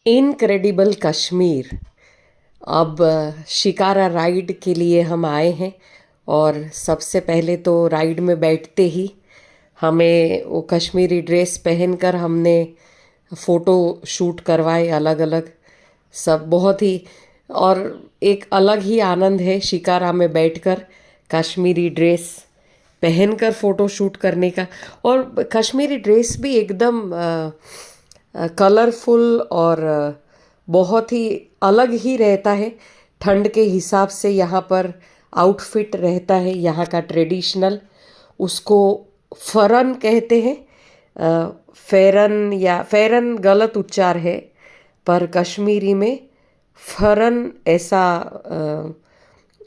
Incredible Kashmir. अब shikara ride के लिए हम आए हैं और सबसे पहले तो राइड में बैठते ही हमें वो कश्मीरी ड्रेस पहनकर हमने फ़ोटो शूट करवाए अलग अलग। सब बहुत ही और एक अलग ही आनंद है शिकारा में बैठकर कश्मीरी ड्रेस पहनकर फ़ोटो शूट करने का। और कश्मीरी ड्रेस भी एकदम कलरफुल और बहुत ही अलग ही रहता है। ठंड के हिसाब से यहाँ पर आउटफिट रहता है यहाँ का ट्रेडिशनल, उसको फरन कहते हैं। फेरन या फेरन गलत उच्चार है, पर कश्मीरी में फरन ऐसा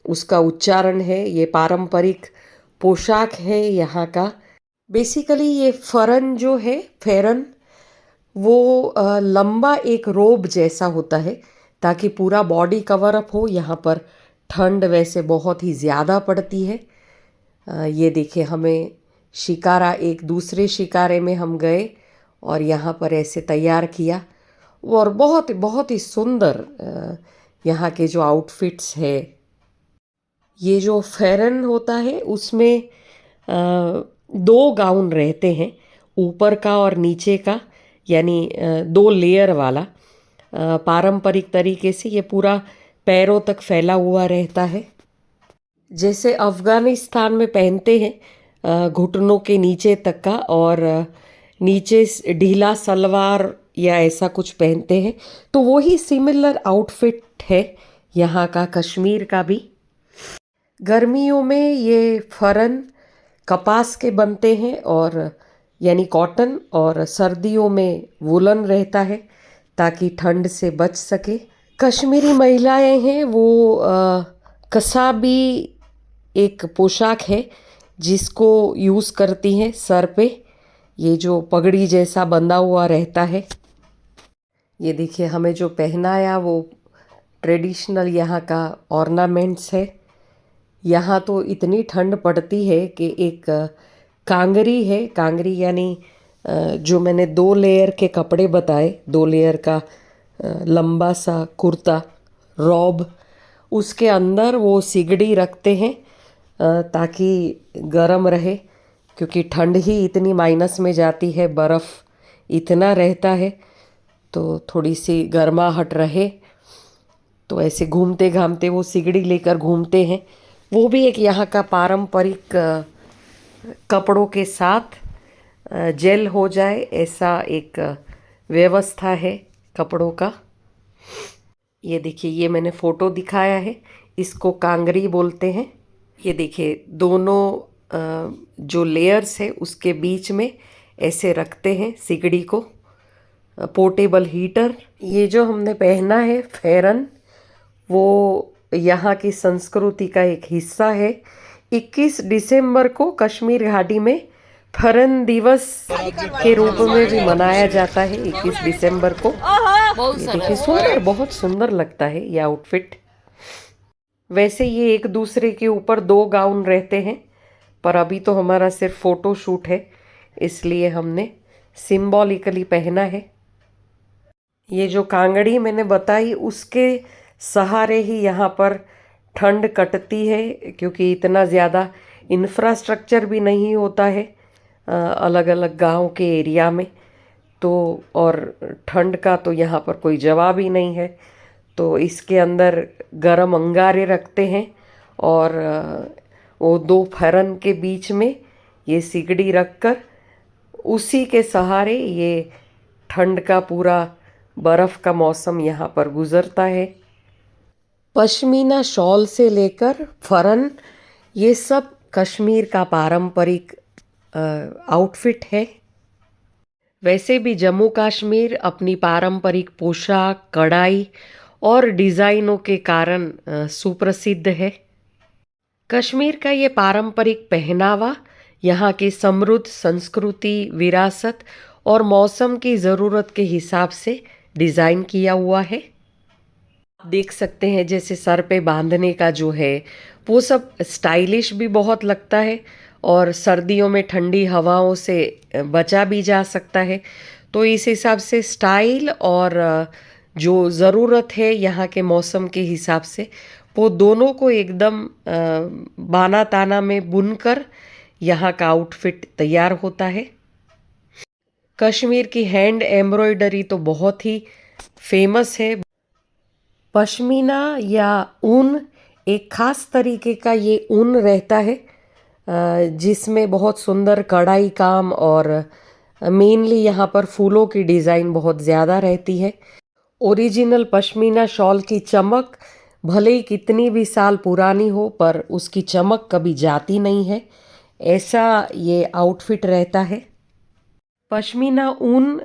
उसका उच्चारण है। ये पारंपरिक पोशाक है यहाँ का। बेसिकली ये फरन जो है फेरन, वो लंबा एक रोब जैसा होता है ताकि पूरा बॉडी कवर अप हो। यहाँ पर ठंड वैसे बहुत ही ज़्यादा पड़ती है। ये देखिए, हमें शिकारा, एक दूसरे शिकारे में हम गए और यहाँ पर ऐसे तैयार किया। और बहुत ही सुंदर यहाँ के जो आउटफिट्स है। ये जो फेरन होता है उसमें दो गाउन रहते हैं, ऊपर का और नीचे का, यानी दो लेयर वाला। पारंपरिक तरीके से ये पूरा पैरों तक फैला हुआ रहता है, जैसे अफ़गानिस्तान में पहनते हैं घुटनों के नीचे तक का, और नीचे ढीला सलवार या ऐसा कुछ पहनते हैं। तो वही सिमिलर आउटफिट है यहाँ का कश्मीर का भी। गर्मियों में ये फरन कपास के बनते हैं और यानी कॉटन, और सर्दियों में वुलन रहता है ताकि ठंड से बच सके। कश्मीरी महिलाएं हैं वो कसाबी एक पोशाक है जिसको यूज़ करती हैं सर पे। ये जो पगड़ी जैसा बंधा हुआ रहता है। ये देखिए, हमें जो पहनाया वो ट्रेडिशनल यहाँ का ऑर्नामेंट्स है। यहाँ तो इतनी ठंड पड़ती है कि एक कांगरी है, कांगरी यानी जो मैंने 2 लेयर के कपड़े बताए, 2 लेयर का लंबा सा कुर्ता रॉब, उसके अंदर वो सिगड़ी रखते हैं ताकि गर्म रहे, क्योंकि ठंड ही इतनी माइनस में जाती है, बर्फ़ इतना रहता है, तो थोड़ी सी गर्माहट रहे। तो ऐसे घूमते घामते वो सिगड़ी लेकर घूमते हैं। वो भी एक यहाँ का पारंपरिक कपड़ों के साथ जेल हो जाए ऐसा एक व्यवस्था है कपड़ों का। ये देखिए, ये मैंने फ़ोटो दिखाया है, इसको कांगरी बोलते हैं। ये देखिए, दोनों जो लेयर्स है उसके बीच में ऐसे रखते हैं सिगड़ी को। Portable heater. ये जो हमने पहना है फेरन, वो यहाँ की संस्कृति का एक हिस्सा है। 21 दिसंबर को कश्मीर घाटी में फरन दिवस के रूप में भी मनाया जाता है, 21 दिसंबर को। ये देखिए, सुंदर, बहुत सुंदर लगता है ये आउटफिट। वैसे ये एक दूसरे के ऊपर 2 गाउन रहते हैं, पर अभी तो हमारा सिर्फ फ़ोटो शूट है, इसलिए हमने सिंबॉलिकली पहना है। ये जो कांगड़ी मैंने बताई, उसके सहारे ही यहाँ पर ठंड कटती है, क्योंकि इतना ज़्यादा इंफ्रास्ट्रक्चर भी नहीं होता है अलग अलग गांव के एरिया में। तो और ठंड का तो यहाँ पर कोई जवाब ही नहीं है। तो इसके अंदर गरम अंगारे रखते हैं और वो 2 फरन के बीच में ये सिगड़ी रखकर उसी के सहारे ये ठंड का पूरा बर्फ़ का मौसम यहाँ पर गुज़रता है। पश्मीना शॉल से लेकर फरन, ये सब कश्मीर का पारंपरिक आउटफिट है। वैसे भी जम्मू कश्मीर अपनी पारंपरिक पोशाक, कढ़ाई और डिज़ाइनों के कारण सुप्रसिद्ध है। कश्मीर का ये पारंपरिक पहनावा यहाँ की समृद्ध संस्कृति, विरासत और मौसम की ज़रूरत के हिसाब से डिज़ाइन किया हुआ है। आप देख सकते हैं जैसे सर पे बांधने का जो है वो सब स्टाइलिश भी बहुत लगता है, और सर्दियों में ठंडी हवाओं से बचा भी जा सकता है। तो इस हिसाब से स्टाइल और जो ज़रूरत है यहाँ के मौसम के हिसाब से, वो दोनों को एकदम बाना ताना में बुनकर यहाँ का आउटफिट तैयार होता है। कश्मीर की हैंड एम्ब्रॉयडरी तो बहुत ही फेमस है। पश्मीना या ऊन एक ख़ास तरीके का ये ऊन रहता है जिसमें बहुत सुंदर कढ़ाई काम और मेनली यहाँ पर फूलों की डिज़ाइन बहुत ज़्यादा रहती है। ओरिजिनल पश्मीना शॉल की चमक भले ही कितनी भी साल पुरानी हो पर उसकी चमक कभी जाती नहीं है, ऐसा ये आउटफिट रहता है। पश्मीना ऊन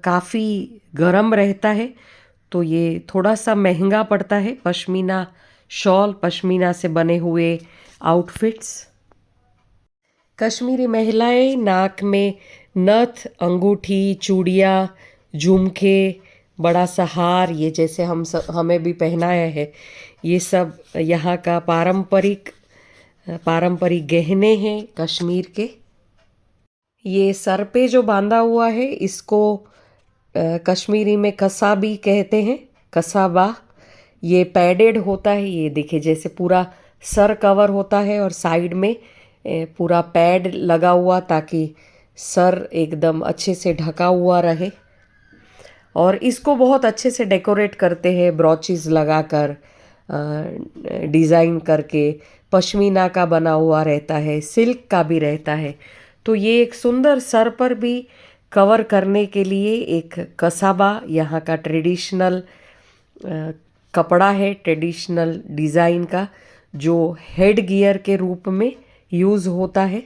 काफ़ी गर्म रहता है तो ये थोड़ा सा महंगा पड़ता है। पश्मीना शॉल, पश्मीना से बने हुए आउटफिट्स। कश्मीरी महिलाएं नाक में नथ, अंगूठी, चूड़ियाँ, झुमके, बड़ा सा हार, ये जैसे हमें भी पहनाया है, ये सब यहाँ का पारंपरिक गहने हैं कश्मीर के। ये सर पे जो बांधा हुआ है इसको कश्मीरी में कसाबी कहते हैं, कसाबा। ये पैडेड होता है, ये देखिए जैसे पूरा सर कवर होता है और साइड में पूरा पैड लगा हुआ ताकि सर एकदम अच्छे से ढका हुआ रहे। और इसको बहुत अच्छे से डेकोरेट करते हैं ब्रॉचेस लगाकर, डिज़ाइन करके। पश्मीना का बना हुआ रहता है, सिल्क का भी रहता है। तो ये एक सुंदर सर पर भी कवर करने के लिए एक कसाबा यहाँ का ट्रेडिशनल कपड़ा है, ट्रेडिशनल डिज़ाइन का, जो हेड गियर के रूप में यूज़ होता है।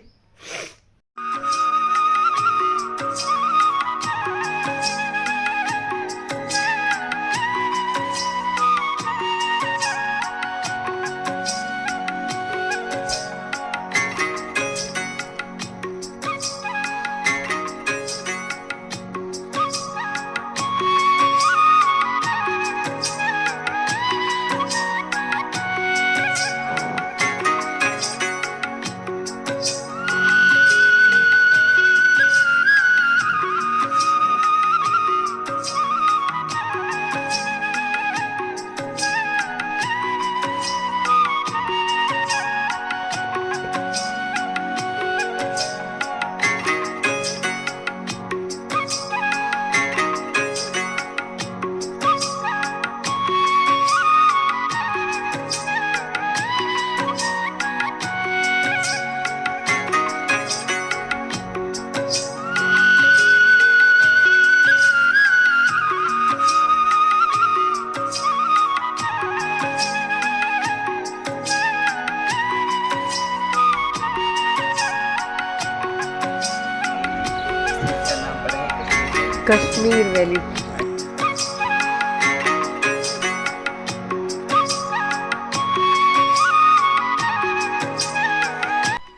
कश्मीर वैली।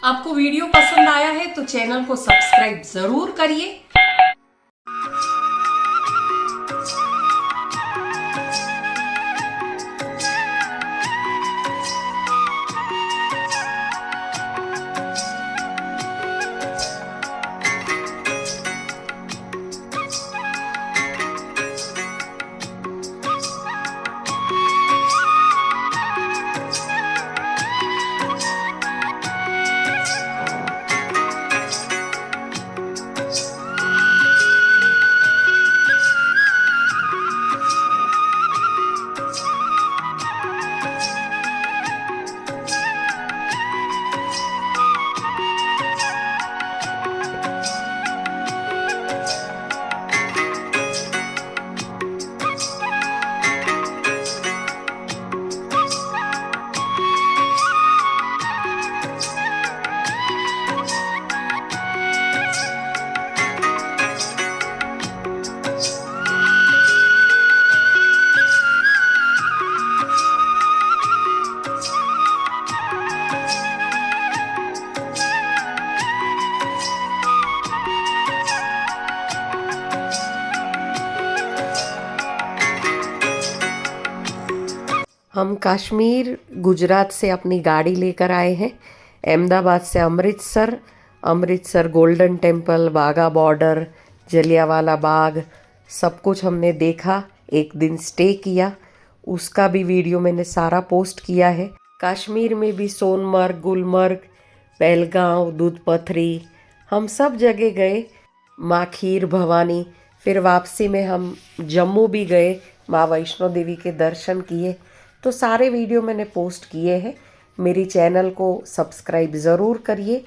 आपको वीडियो पसंद आया है तो चैनल को सब्सक्राइब जरूर करिए। हम कश्मीर गुजरात से अपनी गाड़ी लेकर आए हैं। अहमदाबाद से Amritsar, Amritsar Golden Temple, Wagah border, Jallianwala Bagh, सब कुछ हमने देखा। एक दिन स्टे किया, उसका भी वीडियो मैंने सारा पोस्ट किया है। कश्मीर में भी सोनमर्ग, गुलमर्ग, पहलगांव, दूध पथरी, हम सब जगह गए। माखीर, भवानी, फिर वापसी में हम जम्मू भी गए, माँ वैष्णो देवी के दर्शन किए। तो सारे वीडियो मैंने पोस्ट किए हैं। मेरी चैनल को सब्सक्राइब ज़रूर करिए